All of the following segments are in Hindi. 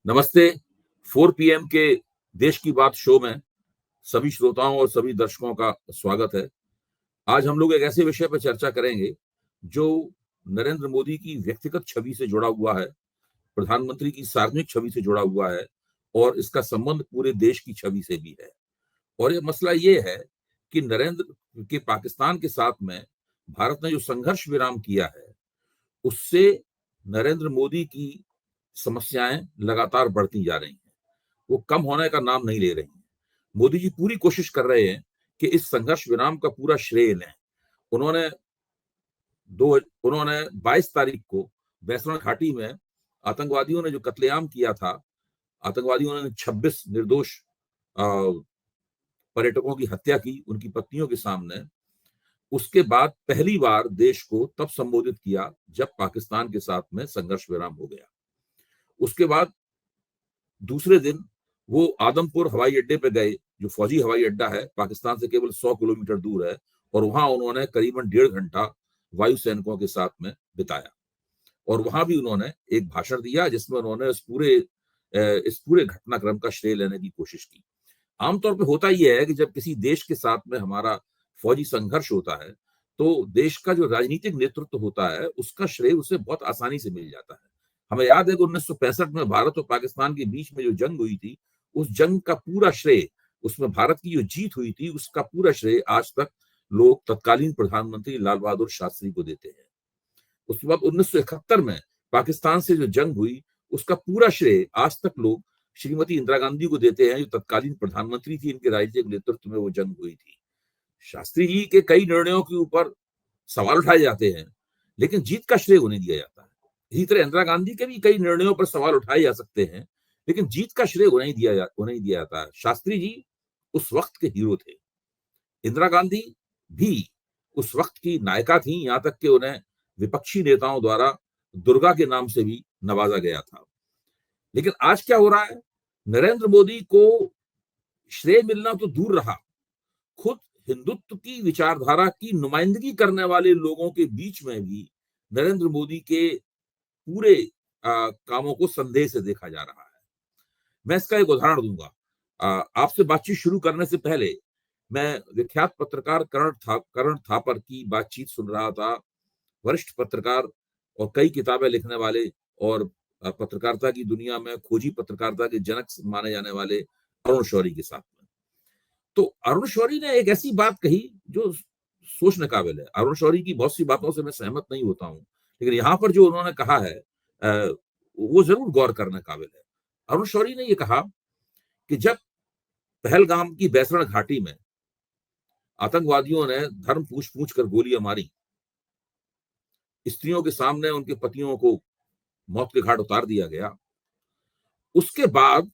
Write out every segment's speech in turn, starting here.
नमस्ते। 4 पीएम के देश की बात शो में सभी श्रोताओं और सभी दर्शकों का स्वागत है। आज हम लोग एक ऐसे विषय पर चर्चा करेंगे जो नरेंद्र मोदी की व्यक्तिगत छवि से जुड़ा हुआ है, प्रधानमंत्री की सार्वजनिक छवि से जुड़ा हुआ है और इसका संबंध पूरे देश की छवि से भी है। और ये मसला ये है कि नरेंद्र के पाकिस्तान के साथ में भारत ने जो संघर्ष विराम किया है, उससे नरेंद्र मोदी की समस्याएं लगातार बढ़ती जा रही हैं। वो कम होने का नाम नहीं ले रही हैं। मोदी जी पूरी कोशिश कर रहे हैं कि इस संघर्ष विराम का पूरा श्रेय लें। उन्होंने दो उन्होंने 22 तारीख को बैसरण घाटी में आतंकवादियों ने जो कत्लेआम किया था, आतंकवादियों ने 26 निर्दोष पर्यटकों की हत्या की उनकी पत्नियों के सामने। उसके बाद पहली बार देश को तब संबोधित किया जब पाकिस्तान के साथ में संघर्ष विराम हो गया। उसके बाद दूसरे दिन वो आदमपुर हवाई अड्डे पे गए, जो फौजी हवाई अड्डा है, पाकिस्तान से केवल 100 किलोमीटर दूर है, और वहां उन्होंने करीबन 1.5 घंटा वायु सैनिकों के साथ में बिताया। और वहां भी उन्होंने एक भाषण दिया जिसमें उन्होंने इस पूरे घटनाक्रम का श्रेय लेने की कोशिश की। आमतौर पर होता यह है कि जब किसी देश के साथ में हमारा फौजी संघर्ष होता है, तो देश का जो राजनीतिक नेतृत्व होता है उसका श्रेय उसे बहुत आसानी से मिल जाता है। हमें याद है कि 1965 में भारत और पाकिस्तान के बीच में जो जंग हुई थी, उस जंग का पूरा श्रेय, उसमें भारत की जो जीत हुई थी, उसका पूरा श्रेय आज तक लोग तत्कालीन प्रधानमंत्री लाल बहादुर शास्त्री को देते हैं। उसके बाद 1971 में पाकिस्तान से जो जंग हुई, उसका पूरा श्रेय आज तक लोग श्रीमती इंदिरा गांधी को देते हैं, जो तत्कालीन प्रधानमंत्री थी। इनके राजनीतिक नेतृत्व में वो जंग हुई थी। शास्त्री जी के कई निर्णयों के ऊपर सवाल उठाए जाते हैं, लेकिन जीत का श्रेय उन्हें दिया जाता है। इसी तरह इंदिरा गांधी के भी कई निर्णयों पर सवाल उठाए जा सकते हैं, लेकिन जीत का श्रेय उन्हें दिया जाता है। शास्त्री जी उस वक्त के हीरो थे। इंदिरा गांधी भी उस वक्त की नायिका थी, यहां तक कि उन्हें विपक्षी नेताओं द्वारा दुर्गा के नाम से भी नवाजा गया था। लेकिन आज क्या हो रहा है? नरेंद्र मोदी को श्रेय मिलना तो दूर रहा, खुद हिंदुत्व की विचारधारा की नुमाइंदगी करने वाले लोगों के बीच में भी नरेंद्र मोदी के पूरे कामों को संदेह से देखा जा रहा है। मैं इसका एक उदाहरण दूंगा। आपसे बातचीत शुरू करने से पहले मैं विख्यात पत्रकार कर्ण थापर की बातचीत सुन रहा था। वरिष्ठ पत्रकार और कई किताबें लिखने वाले और पत्रकारिता की दुनिया में खोजी पत्रकारिता के जनक माने जाने वाले अरुण शौरी के साथ में। तो अरुण शौरी ने एक ऐसी बात कही जो सोचने काबिल है। अरुण शौरी की बहुत सी बातों से मैं सहमत नहीं होता हूं, लेकिन यहां पर जो उन्होंने कहा है वो जरूर गौर करने काबिल है। अरुण शौरी ने यह कहा कि जब पहलगाम की बैसरण घाटी में आतंकवादियों ने धर्म पूछ पूछ कर गोलियां मारी, स्त्रियों के सामने उनके पतियों को मौत के घाट उतार दिया गया, उसके बाद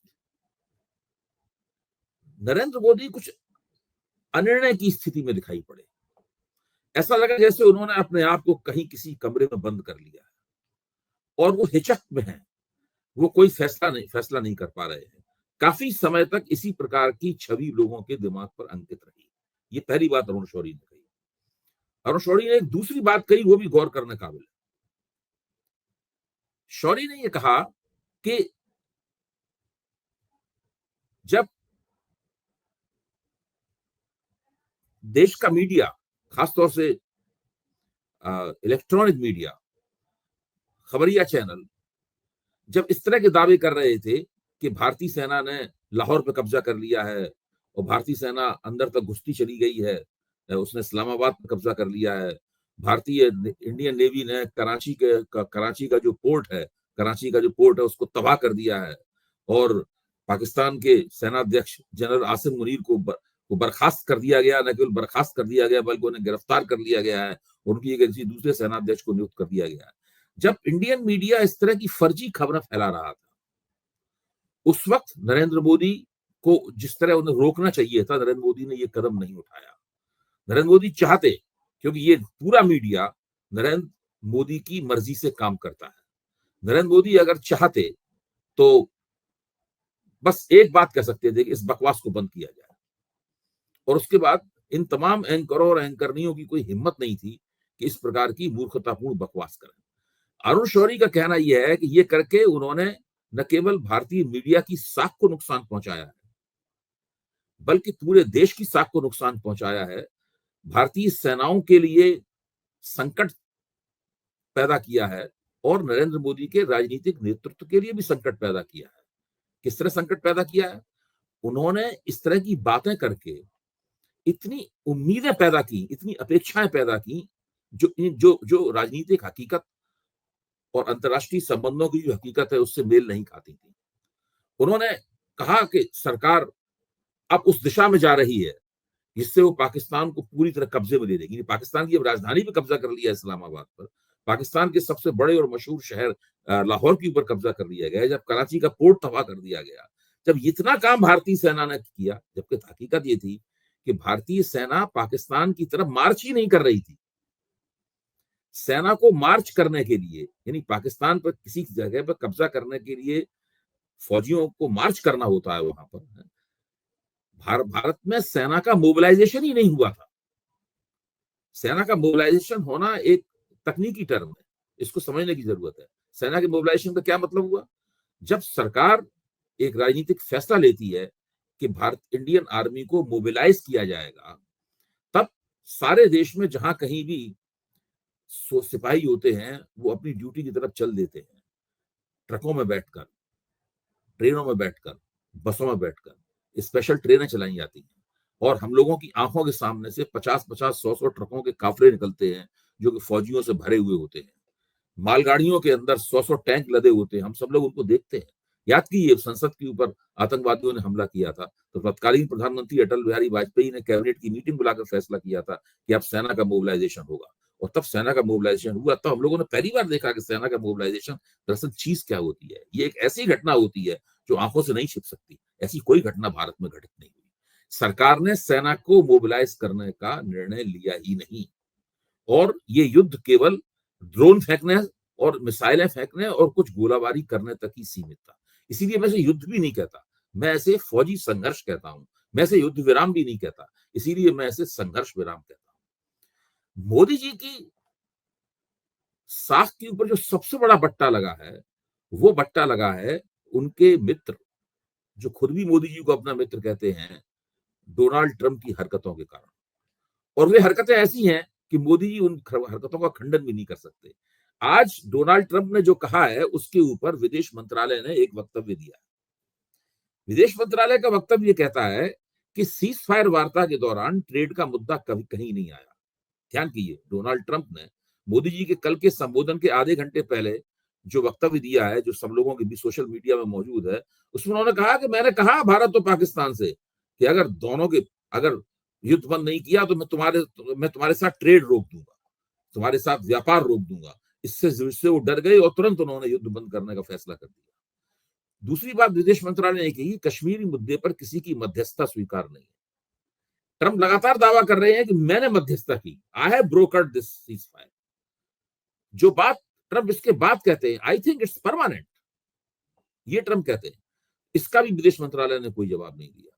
नरेंद्र मोदी कुछ अनिर्णय की स्थिति में दिखाई पड़े। ऐसा लगा जैसे उन्होंने अपने आप को कहीं किसी कमरे में बंद कर लिया है और वो हिचक में है। वो कोई फैसला नहीं कर पा रहे हैं। काफी समय तक इसी प्रकार की छवि लोगों के दिमाग पर अंकित रही। ये पहली बात अरुण शौरी ने कही। अरुण शौरी ने एक दूसरी बात कही, वो भी गौर करने काबिल है। शौरी ने यह कहा कि जब देश का मीडिया, खासतौर से इलेक्ट्रॉनिक मीडिया, खबरिया चैनल, जब इस तरह के दावे कर रहे थे कि भारतीय सेना ने लाहौर पर कब्जा कर लिया है और भारतीय सेना अंदर तक घुसती चली गई है, उसने इस्लामाबाद पर कब्जा कर लिया है, भारतीय इंडियन नेवी ने कराची का जो पोर्ट है उसको तबाह कर दिया है, और पाकिस्तान के सेनाध्यक्ष जनरल आसिम मुनीर को बर्खास्त कर दिया गया, न केवल बर्खास्त कर दिया गया बल्कि उन्हें गिरफ्तार कर लिया गया है, उनकी किसी दूसरे सेनाध्यक्ष को नियुक्त कर दिया गया है। जब इंडियन मीडिया इस तरह की फर्जी खबरें फैला रहा था, उस वक्त नरेंद्र मोदी को जिस तरह उन्हें रोकना चाहिए था, नरेंद्र मोदी ने यह कदम नहीं उठाया। नरेंद्र मोदी चाहते, क्योंकि ये पूरा मीडिया नरेंद्र मोदी की मर्जी से काम करता है, नरेंद्र मोदी अगर चाहते तो बस एक बात कह सकते थे कि इस बकवास को बंद किया जाए, और उसके बाद इन तमाम एंकरों और एंकरनियों की कोई हिम्मत नहीं थी कि इस प्रकार की मूर्खतापूर्ण बकवास करें। अरुण शौरी का कहना यह है कि ये करके उन्होंने न केवल भारतीय मीडिया की साख को नुकसान पहुंचाया है, बल्कि पूरे देश की साख को नुकसान पहुंचाया है। भारतीय सेनाओं के लिए संकट पैदा किया है और नरेंद्र मोदी के राजनीतिक नेतृत्व के लिए भी संकट पैदा किया है। किस तरह संकट पैदा किया है? उन्होंने इस तरह की बातें करके इतनी उम्मीदें पैदा की, इतनी अपेक्षाएं पैदा की, जो जो जो राजनीतिक हकीकत और अंतर्राष्ट्रीय संबंधों की जो हकीकत है उससे मेल नहीं खाती थी। उन्होंने कहा कि सरकार अब उस दिशा में जा रही है जिससे वो पाकिस्तान को पूरी तरह कब्जे में ले लेगी। पाकिस्तान की अब राजधानी पे कब्जा कर लिया है इस्लामाबाद पर, पाकिस्तान के सबसे बड़े और मशहूर शहर लाहौर के ऊपर कब्जा कर लिया गया, जब कराची का पोर्ट तबाह कर दिया गया, जब इतना काम भारतीय सेना ने किया, जबकि हकीकत ये थी कि भारतीय सेना पाकिस्तान की तरफ मार्च ही नहीं कर रही थी। सेना को मार्च करने के लिए, यानी पाकिस्तान पर किसी जगह पर कब्जा करने के लिए फौजियों को मार्च करना होता है वहां पर। भारत में सेना का मोबिलाइजेशन ही नहीं हुआ था। सेना का मोबिलाइजेशन होना एक तकनीकी टर्म है, इसको समझने की जरूरत है। सेना के मोबिलाइजेशन का क्या मतलब हुआ? जब सरकार एक राजनीतिक फैसला लेती है कि भारत इंडियन आर्मी को मोबिलाइज किया जाएगा, तब सारे देश में जहां कहीं भी सिपाही होते हैं वो अपनी ड्यूटी की तरफ चल देते हैं, ट्रकों में बैठकर, ट्रेनों में बैठकर, बसों में बैठकर स्पेशल ट्रेनें चलाई जाती हैं और हम लोगों की आंखों के सामने से 50-50, 100-100 ट्रकों के काफले निकलते हैं जो कि फौजियों से भरे हुए होते हैं। मालगाड़ियों के अंदर 100-100 टैंक लदे होते हैं, हम सब लोग उनको देखते हैं। याद कीजिए, संसद के ऊपर आतंकवादियों ने हमला किया था तो तत्कालीन प्रधानमंत्री अटल बिहारी वाजपेयी ने कैबिनेट की मीटिंग बुलाकर फैसला किया था कि अब सेना का मोबिलाइजेशन होगा, और तब सेना का मोबिलाइजेशन हुआ। तब हम लोगों ने पहली बार देखा कि सेना का मोबिलाइजेशन दरअसल चीज क्या होती है। ये एक ऐसी घटना होती है जो आंखों से नहीं छिप सकती। ऐसी कोई घटना भारत में घटित नहीं हुई। सरकार ने सेना को मोबिलाइज करने का निर्णय लिया ही नहीं, और ये युद्ध केवल ड्रोन फेंकने और मिसाइलें फेंकने और कुछ गोलाबारी करने तक ही सीमित था। इसीलिए मैं इसे युद्ध भी नहीं कहता, मैं ऐसे फौजी संघर्ष कहता हूं। मैं ऐसे युद्ध विराम भी नहीं कहता, इसीलिए मैं ऐसे संघर्ष विराम कहता हूं। मोदी जी की साख के ऊपर जो सबसे बड़ा बट्टा लगा है, वो बट्टा लगा है उनके मित्र, जो खुद भी मोदी जी को अपना मित्र कहते हैं, डोनाल्ड ट्रंप की हरकतों के कारण। और वे हरकतें ऐसी हैं कि मोदी जी उन हरकतों का खंडन भी नहीं कर सकते। आज डोनाल्ड ट्रंप ने जो कहा है उसके ऊपर विदेश मंत्रालय ने एक वक्तव्य दिया। विदेश मंत्रालय का वक्तव्य कहता है कि सीज फायर वार्ता के दौरान ट्रेड का मुद्दा कभी कहीं नहीं आया। ध्यान कीजिए, डोनाल्ड ट्रंप ने मोदी जी के कल के संबोधन के आधे घंटे पहले जो वक्तव्य दिया है, जो सब लोगों के भी सोशल मीडिया में मौजूद है, उसमें उन्होंने कहा कि मैंने कहा भारत और पाकिस्तान से कि अगर दोनों के अगर युद्ध बंद नहीं किया तो मैं तुम्हारे साथ ट्रेड रोक दूंगा, तुम्हारे साथ व्यापार रोक दूंगा। इससे वो डर गए और तुरंत उन्होंने युद्ध बंद करने का फैसला कर दिया। दूसरी बात विदेश मंत्रालय ने कही, कश्मीरी मुद्दे पर किसी की मध्यस्थता स्वीकार नहीं है। ट्रंप लगातार दावा कर रहे हैं कि मैंने मध्यस्थता की, I have brokered this cease fire. जो बात ट्रंप इसके बाद कहते हैं, आई थिंक इट्स परमानेंट, ये ट्रंप कहते हैं, इसका भी विदेश मंत्रालय ने कोई जवाब नहीं दिया।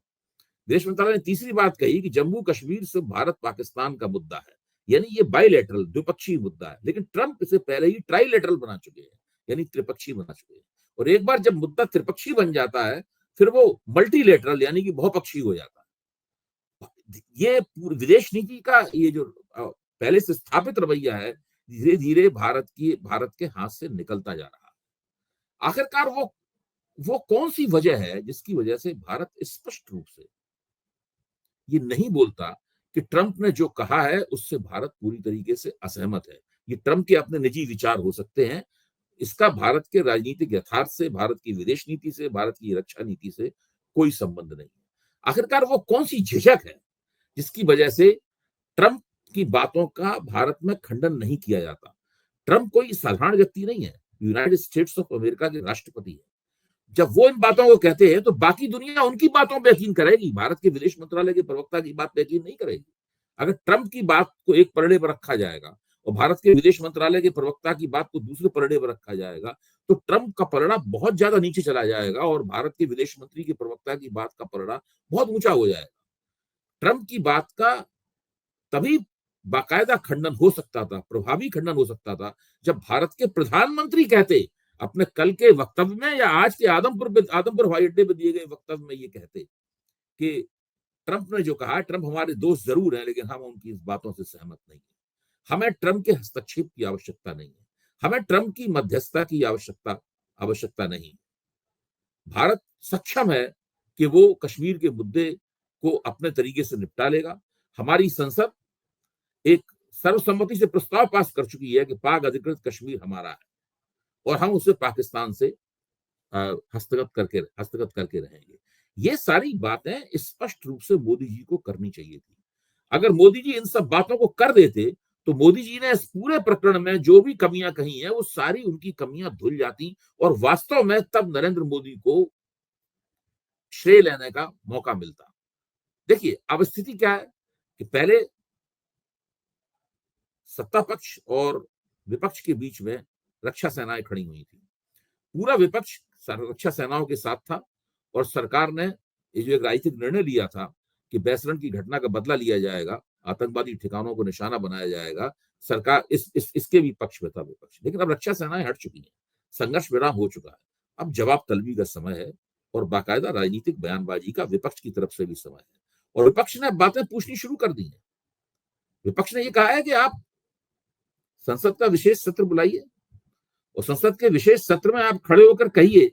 विदेश मंत्रालय ने तीसरी बात कही कि जम्मू कश्मीर से भारत पाकिस्तान का मुद्दा है, यानी ये बाइलेटरल द्विपक्षीय मुद्दा है, लेकिन ट्रंप इसे पहले ही ट्राइलेटरल बना चुके हैं, यानी त्रिपक्षीय बना चुके हैं। और एक बार जब मुद्दा त्रिपक्षीय बन जाता है फिर वो मल्टीलेटरल यानी कि बहुपक्षीय हो जाता है। ये विदेश नीति का ये जो पहले से स्थापित रवैया है, धीरे धीरे भारत के हाथ से निकलता जा रहा है। आखिरकार वो कौन सी वजह है जिसकी वजह से भारत स्पष्ट रूप से ये नहीं बोलता कि ट्रंप ने जो कहा है उससे भारत पूरी तरीके से असहमत है। ये ट्रंप के अपने निजी विचार हो सकते हैं, इसका भारत के राजनीतिक यथार्थ से, भारत की विदेश नीति से, भारत की रक्षा नीति से कोई संबंध नहीं है। आखिरकार वो कौन सी झिझक है जिसकी वजह से ट्रंप की बातों का भारत में खंडन नहीं किया जाता? ट्रंप कोई साधारण व्यक्ति नहीं है, यूनाइटेड स्टेट्स ऑफ अमेरिका के राष्ट्रपति है। जब वो इन बातों को कहते हैं तो बाकी दुनिया उनकी बातों पर यकीन करेगी, भारत के विदेश मंत्रालय के प्रवक्ता की बात पर यकीन नहीं करेगी। अगर ट्रंप की बात को एक पलड़े पर रखा जाएगा और भारत के विदेश मंत्रालय के प्रवक्ता की बात को दूसरे पलड़े पर रखा जाएगा तो ट्रंप का पलड़ा बहुत ज्यादा नीचे चला जाएगा और भारत के विदेश मंत्री के प्रवक्ता की बात का पलड़ा बहुत ऊंचा हो जाएगा। ट्रंप की बात का तभी बाकायदा खंडन हो सकता था, प्रभावी खंडन हो सकता था, जब भारत के प्रधानमंत्री कहते अपने कल के वक्तव्य में या आज के आदमपुर हवाई अड्डे पर दिए गए वक्तव्य में ये कहते कि ट्रंप ने जो कहा, ट्रंप हमारे दोस्त जरूर हैं, लेकिन हम उनकी इस बातों से सहमत नहीं है। हमें ट्रंप के हस्तक्षेप की आवश्यकता नहीं है, हमें ट्रंप की मध्यस्थता की आवश्यकता नहीं है। भारत सक्षम है कि वो कश्मीर के मुद्दे को अपने तरीके से निपटा लेगा। हमारी संसद एक सर्वसम्मति से प्रस्ताव पास कर चुकी है कि पाक अधिकृत कश्मीर हमारा है और हम उसे पाकिस्तान से हस्तगत करके रहेंगे। ये सारी बातें स्पष्ट रूप से मोदी जी को करनी चाहिए थी। अगर मोदी जी इन सब बातों को कर देते तो मोदी जी ने इस पूरे प्रकरण में जो भी कमियां कही हैं वो सारी उनकी कमियां धुल जाती और वास्तव में तब नरेंद्र मोदी को श्रेय लेने का मौका मिलता। देखिए अब स्थिति क्या है कि पहले सत्ता पक्ष और विपक्ष के बीच में रक्षा सेनाएं खड़ी हुई थी। पूरा विपक्ष रक्षा सेनाओं के साथ था और सरकार ने ये जो एक राजनीतिक निर्णय लिया था कि बैसरण की घटना का बदला लिया जाएगा, आतंकवादी ठिकानों को निशाना बनाया जाएगा, सरकार इसके भी पक्ष में था विपक्ष। लेकिन अब रक्षा सेनाएं हट चुकी हैं, संघर्ष विराम हो चुका है। अब जवाब तलबी का समय है और बाकायदा राजनीतिक बयानबाजी का विपक्ष की तरफ से भी समय है और विपक्ष ने बातें पूछनी शुरू कर दी है। विपक्ष ने यह कहा है कि आप संसद का विशेष सत्र बुलाइए और संसद के विशेष सत्र में आप खड़े होकर कहिए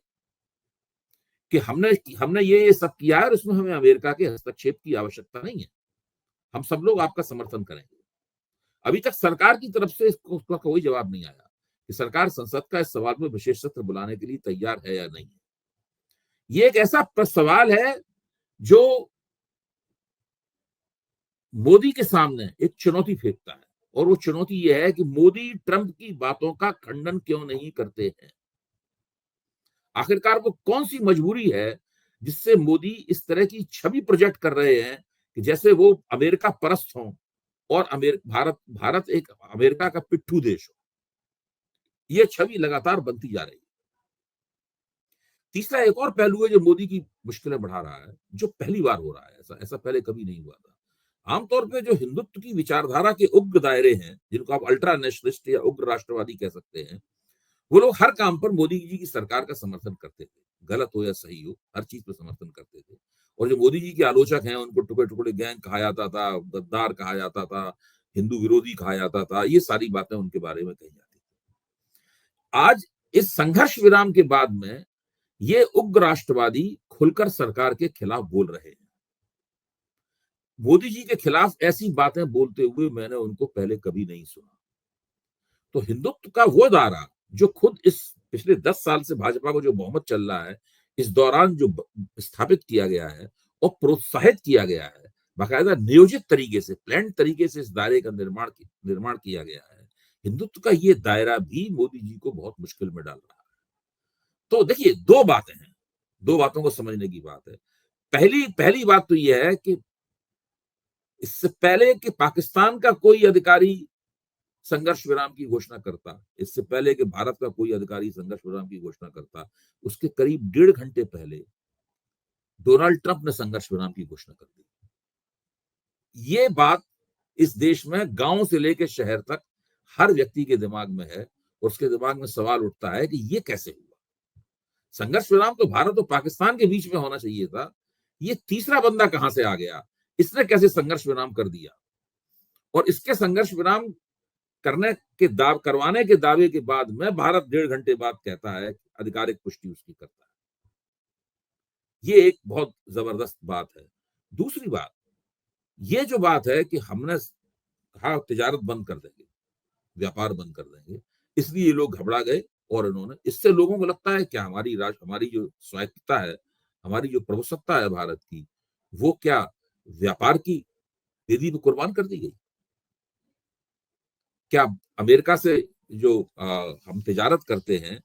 कि हमने ये सब किया है और इसमें हमें अमेरिका के हस्तक्षेप की आवश्यकता नहीं है, हम सब लोग आपका समर्थन करेंगे। अभी तक सरकार की तरफ से उसका कोई जवाब नहीं आया कि सरकार संसद का इस सवाल में विशेष सत्र बुलाने के लिए तैयार है या नहीं। ये एक ऐसा सवाल है जो मोदी के सामने एक चुनौती फेंकता है और वो चुनौती यह है कि मोदी ट्रंप की बातों का खंडन क्यों नहीं करते हैं। आखिरकार वो कौन सी मजबूरी है जिससे मोदी इस तरह की छवि प्रोजेक्ट कर रहे हैं कि जैसे वो अमेरिका परस्त हों और भारत एक अमेरिका का पिट्ठू देश हो। ये छवि लगातार बनती जा रही है। तीसरा एक और पहलू है जो मोदी की मुश्किलें बढ़ा रहा है, जो पहली बार हो रहा है, ऐसा पहले कभी नहीं हुआ था। आमतौर पे जो हिंदुत्व की विचारधारा के उग्र दायरे हैं, जिनको आप अल्ट्रा नेशनलिस्ट या उग्र राष्ट्रवादी कह सकते हैं, वो लोग हर काम पर मोदी जी की सरकार का समर्थन करते थे, गलत हो या सही हो, हर चीज पर समर्थन करते थे। और जो मोदी जी के आलोचक हैं उनको टुकड़े टुकड़े गैंग कहा जाता था, गद्दार कहा जाता था, हिंदू विरोधी कहा जाता था, ये सारी बातें उनके बारे में कही जाती थी। आज इस संघर्ष विराम के बाद में ये उग्र राष्ट्रवादी खुलकर सरकार के खिलाफ बोल रहे हैं। मोदी जी के खिलाफ ऐसी बातें बोलते हुए मैंने उनको पहले कभी नहीं सुना। तो हिंदुत्व का वो दायरा जो खुद इस पिछले 10 साल से भाजपा को जो बहुमत चल रहा है, इस दौरान जो स्थापित किया गया है और प्रोत्साहित किया गया है, बाकायदा नियोजित तरीके से, प्लान तरीके से इस दायरे का निर्माण किया गया है, हिंदुत्व का ये दायरा भी मोदी जी को बहुत मुश्किल में डाल रहा है। तो देखिए दो बातें हैं, दो बातों को समझने की बात है। पहली बात तो यह है कि इससे पहले कि पाकिस्तान का कोई अधिकारी संघर्ष विराम की घोषणा करता, इससे पहले कि भारत का कोई अधिकारी संघर्ष विराम की घोषणा करता, उसके करीब 1.5 घंटे पहले डोनाल्ड ट्रंप ने संघर्ष विराम की घोषणा कर दी। ये बात इस देश में गांव से लेकर शहर तक हर व्यक्ति के दिमाग में है और उसके दिमाग में सवाल उठता है कि ये कैसे हुआ। संघर्ष विराम तो भारत और पाकिस्तान के बीच में होना चाहिए था, ये तीसरा बंदा कहां से आ गया, इसने कैसे संघर्ष विराम कर दिया। और इसके संघर्ष विराम करवाने के दावे के बाद में भारत 1.5 घंटे बाद कहता है, आधिकारिक पुष्टि उसकी करता है। ये एक बहुत जबरदस्त बात है। दूसरी बात, ये जो बात है कि हमने कहा तिजारत बंद कर देंगे, व्यापार बंद कर देंगे, इसलिए ये लोग घबरा गए और इन्होंने, इससे लोगों को लगता है क्या हमारी जो स्वायत्तता है, हमारी जो प्रभुसत्ता है भारत की, वो क्या व्यापार की वेदी पे कुर्बान कर दी गई। क्या अमेरिका से जो हम तिजारत करते हैं,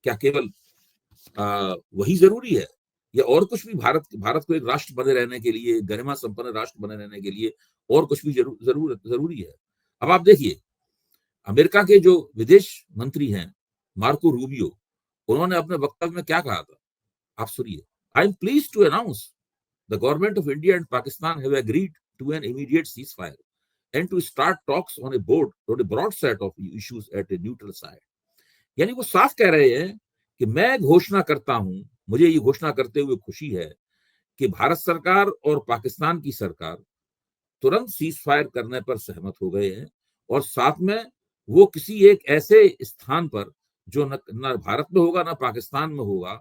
क्या केवल वही जरूरी है या और कुछ भी भारत को एक राष्ट्र बने रहने के लिए, गरिमा संपन्न राष्ट्र बने रहने के लिए और कुछ भी जरूरी है। अब आप देखिए, अमेरिका के जो विदेश मंत्री हैं मार्को रूबियो, उन्होंने अपने वक्तव्य में क्या कहा था, आप सुनिए। I am pleased to announce the government of India and Pakistan have agreed to an immediate ceasefire and to start talks on a broad set of issues at a neutral side। यानी वो साफ कह रहे हैं कि मैं घोषणा करता हूं, मुझे ये घोषणा करते हुए खुशी है कि भारत सरकार और पाकिस्तान की सरकार तुरंत सीज फायर करने पर सहमत हो गए हैं, और साथ में वो किसी एक ऐसे स्थान पर जो न भारत में होगा, न पाकिस्तान में होगा,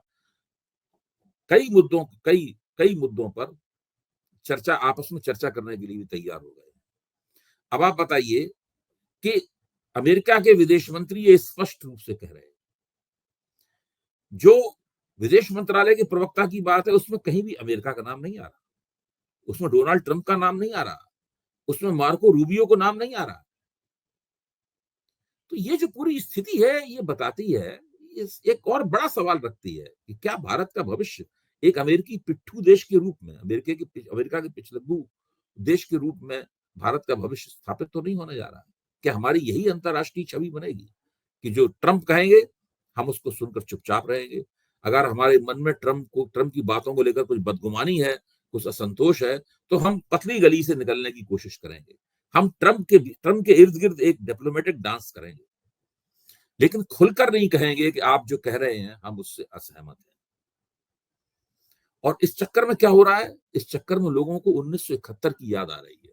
कई मुद्दों पर आपस में चर्चा करने के लिए भी तैयार हो गए। अब आप बताइए कि अमेरिका के विदेश मंत्री ये स्पष्ट रूप से कह रहे हैं, जो विदेश मंत्रालय के प्रवक्ता की बात है उसमें कहीं भी अमेरिका का नाम नहीं आ रहा, उसमें डोनाल्ड ट्रंप का नाम नहीं आ रहा, उसमें मार्को रूबियो को नाम नहीं आ रहा। तो ये जो पूरी स्थिति है ये बताती है, एक और बड़ा सवाल रखती है कि क्या भारत का भविष्य एक अमेरिकी पिट्ठू देश के रूप में, अमेरिका के पिछलग्गू देश के रूप में भारत का भविष्य स्थापित तो नहीं होने जा रहा है? क्या हमारी यही अंतर्राष्ट्रीय छवि बनेगी कि जो ट्रंप कहेंगे हम उसको सुनकर चुपचाप रहेंगे? अगर हमारे मन में ट्रंप की बातों को लेकर कुछ बदगुमानी है, कुछ असंतोष है, तो हम पतली गली से निकलने की कोशिश करेंगे। हम ट्रंप के इर्द गिर्द एक डिप्लोमेटिक डांस करेंगे, लेकिन खुलकर नहीं कहेंगे कि आप जो कह रहे हैं हम उससे असहमत हैं। और इस चक्कर में क्या हो रहा है? इस चक्कर में लोगों को 1971 की याद आ रही है,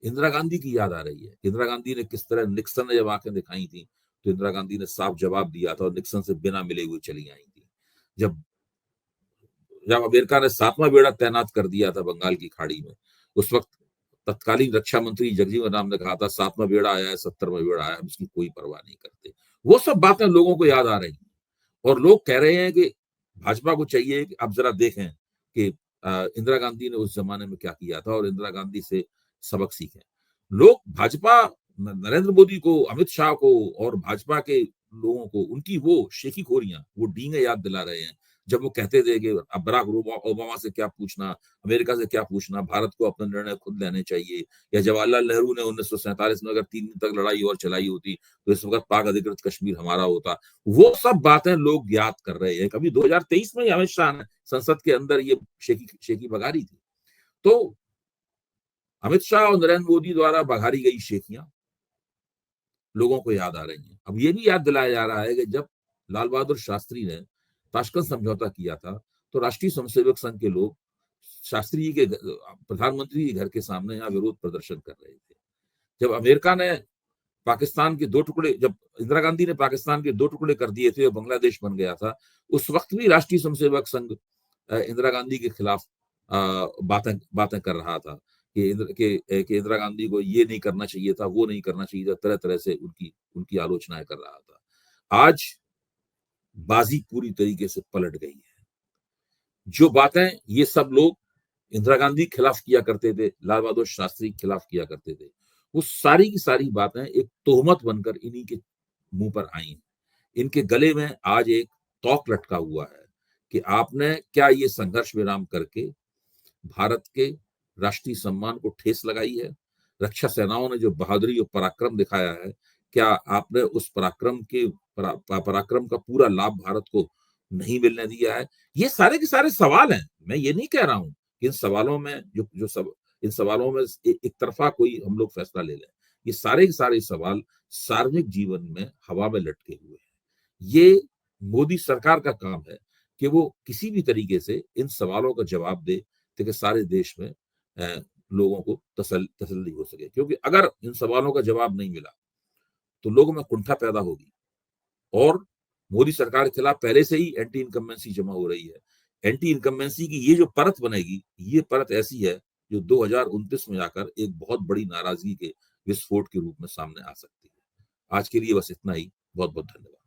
इंदिरा गांधी की याद आ रही है। इंदिरा गांधी ने किस तरह, निक्सन ने जब आंखें दिखाई थी तो इंदिरा गांधी ने साफ जवाब दिया था और निक्सन से बिना मिले हुए चली आई थी। जब जब अमेरिका ने 7वां बेड़ा तैनात कर दिया था बंगाल की खाड़ी में, उस वक्त तत्कालीन रक्षा मंत्री जगजीवन राम ने कहा था 7वां बेड़ा आया है, 70वां बेड़ा आया है, हम इसकी कोई परवाह नहीं करते। वो सब बातें लोगों को याद आ रही हैं, और लोग कह रहे हैं कि भाजपा को चाहिए कि अब जरा देखें कि इंदिरा गांधी ने उस जमाने में क्या किया था और इंदिरा गांधी से सबक सीखें। लोग भाजपा, नरेंद्र मोदी को, अमित शाह को और भाजपा के लोगों को उनकी वो शेखीखोरियां, वो डींगे याद दिला रहे हैं। जब वो कहते थे कि अब बराक ओबामा से क्या पूछना, अमेरिका से क्या पूछना, भारत को अपना निर्णय खुद लेने चाहिए। या जवाहरलाल नेहरू ने 1947 में अगर 3 दिन तक लड़ाई और चलाई होती तो इस वक्त पाक अधिकृत कश्मीर हमारा होता। वो सब बातें लोग याद कर रहे हैं। कभी 2023 में अमित शाह ने संसद के अंदर ये शेखी बघारी थी। तो अमित शाह और नरेंद्र मोदी द्वारा बघारी गई शेखियां लोगों को याद आ रही हैं। अब ये भी याद दिलाया जा रहा है कि जब लाल बहादुर शास्त्री ने ताशकंद समझौता किया था तो राष्ट्रीय स्वयंसेवक संघ के लोग शास्त्री के प्रधानमंत्री के घर के सामने यहाँ विरोध प्रदर्शन कर रहे थे। जब अमेरिका ने पाकिस्तान के 2 टुकड़े, जब इंदिरा गांधी ने पाकिस्तान के 2 टुकड़े कर दिए थे और बांग्लादेश बन गया था, उस वक्त भी राष्ट्रीय स्वयंसेवक संघ इंदिरा गांधी के खिलाफ बातें बातें कर रहा था कि इंदिरा गांधी को ये नहीं करना चाहिए था, वो नहीं करना चाहिए था, तरह तरह से उनकी उनकी आलोचनाएं कर रहा था। आज बाजी पूरी तरीके से पलट गई है। जो बातें ये सब लोग इंदिरा गांधी खिलाफ किया करते थे, लाल बहादुर शास्त्री खिलाफ किया करते थे, वो सारी की सारी बातें एक तोहमत बनकर इन्हीं के मुंह पर आई हैं। इनके गले में आज एक तौक लटका हुआ है कि आपने क्या ये संघर्ष विराम करके भारत के राष्ट्रीय सम्मान को ठेस लगाई है? रक्षा सेनाओं ने जो बहादुरी और पराक्रम दिखाया है, क्या आपने उस पराक्रम का पूरा लाभ भारत को नहीं मिलने दिया है? ये सारे के सारे सवाल हैं। मैं ये नहीं कह रहा हूं कि इन सवालों में इन सवालों में एक तरफा कोई हम लोग फैसला ले लें। ये सारे के सारे सवाल सार्वजनिक जीवन में हवा में लटके हुए हैं। ये मोदी सरकार का काम है कि वो किसी भी तरीके से इन सवालों का जवाब दे ताकि सारे देश में लोगों को तसल्ली हो सके। क्योंकि अगर इन सवालों का जवाब नहीं मिला तो लोगों में कुंठा पैदा होगी, और मोदी सरकार के खिलाफ पहले से ही एंटी इनकम्बेंसी जमा हो रही है। एंटी इनकम्बेंसी की ये जो परत बनेगी, ये परत ऐसी है जो 2029 में आकर एक बहुत बड़ी नाराजगी के विस्फोट के रूप में सामने आ सकती है। आज के लिए बस इतना ही। बहुत बहुत धन्यवाद।